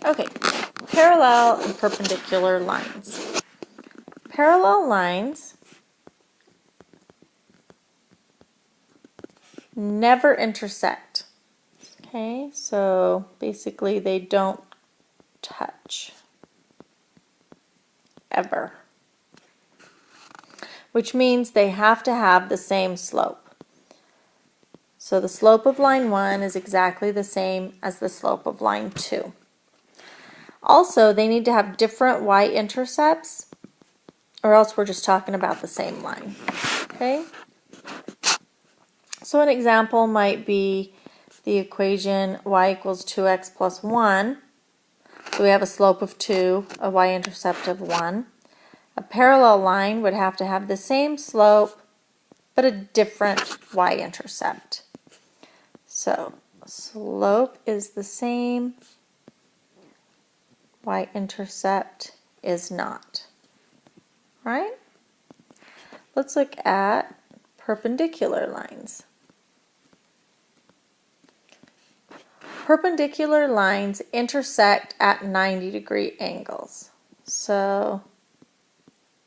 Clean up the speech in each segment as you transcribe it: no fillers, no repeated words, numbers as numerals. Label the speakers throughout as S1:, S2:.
S1: Okay, parallel and perpendicular lines. Parallel lines never intersect. Okay, so basically they don't touch ever, which means they have to have the same slope. So the slope of line 1 is exactly the same as the slope of line 2. Also, they need to have different y-intercepts, or else we're just talking about the same line. Okay? So an example might be the equation y equals 2x plus 1. So we have a slope of 2, a y-intercept of 1. A parallel line would have to have the same slope, but a different y-intercept. So slope is the same, y-intercept is not. Right? Let's look at perpendicular lines. Perpendicular lines intersect at 90-degree angles. So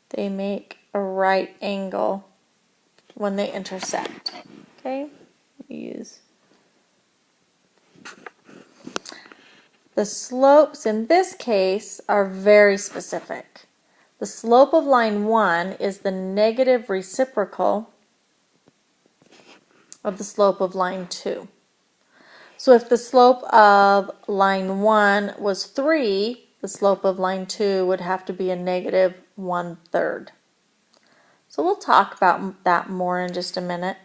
S1: they make a right angle when they intersect. Okay? Use the slopes in this case are very specific. The slope of line 1 is the negative reciprocal of the slope of line 2. So if the slope of line 1 was 3, the slope of line 2 would have to be a negative 1/3. So we'll talk about that more in just a minute.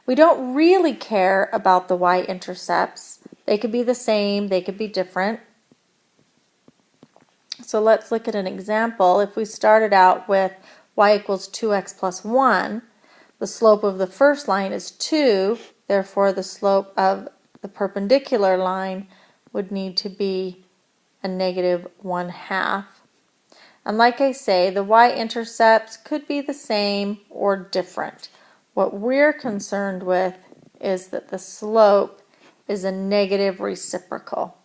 S1: We don't really care about the y-intercepts. They could be the same, they could be different. So let's look at an example. If we started out with y equals 2x plus 1, the slope of the first line is 2, therefore the slope of the perpendicular line would need to be a negative 1/2. And like I say, the y-intercepts could be the same or different. What we're concerned with is that the slope is a negative reciprocal.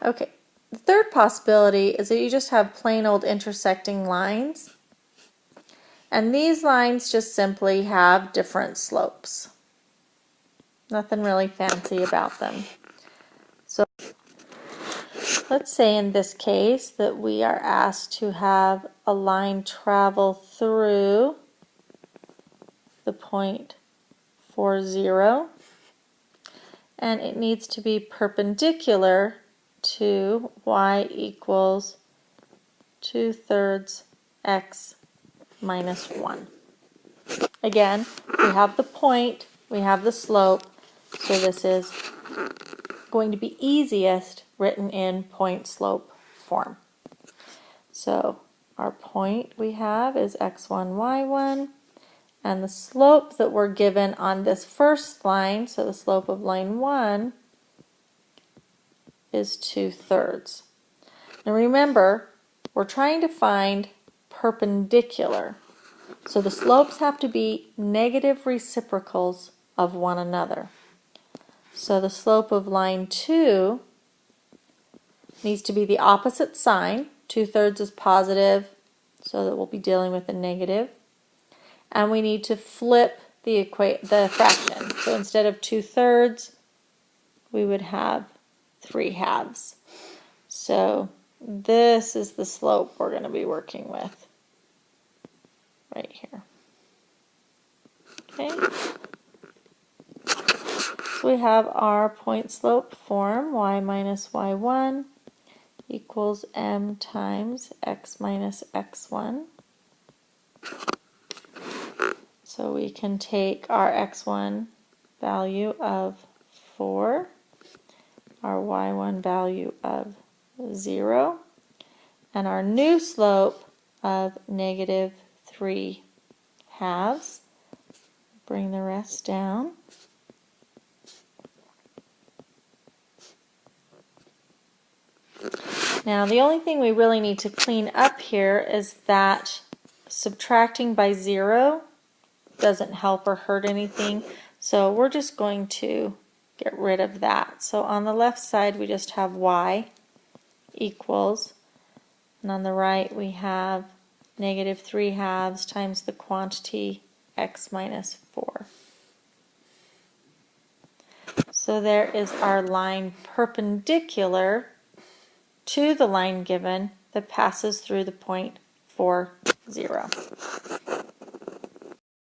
S1: Okay, the third possibility is that you just have plain old intersecting lines, and these lines just simply have different slopes. Nothing really fancy about them. So let's say in this case that we are asked to have a line travel through the point 4, and it needs to be perpendicular to y equals 2/3 x minus 1. Again, we have the point, we have the slope, so this is going to be easiest written in point slope form. So our point we have is x1, y1, and the slope that we're given on this first line, so the slope of line 1, is 2/3. Now remember, we're trying to find perpendicular. So the slopes have to be negative reciprocals of one another. So the slope of line 2 needs to be the opposite sign. 2/3 is positive, so that we'll be dealing with a negative. And we need to flip the fraction. So instead of 2/3, we would have 3/2. So this is the slope we're going to be working with right here. Okay. So we have our point slope form, y minus y1 equals m times x minus x1. So we can take our x1 value of 4, our y1 value of 0, and our new slope of negative 3/2. Bring the rest down. Now the only thing we really need to clean up here is that subtracting by 0 doesn't help or hurt anything, so we're just going to get rid of that. So on the left side we just have y equals, and on the right we have negative 3/2 times the quantity x minus 4. So there is our line perpendicular to the line given that passes through the point 4, 0.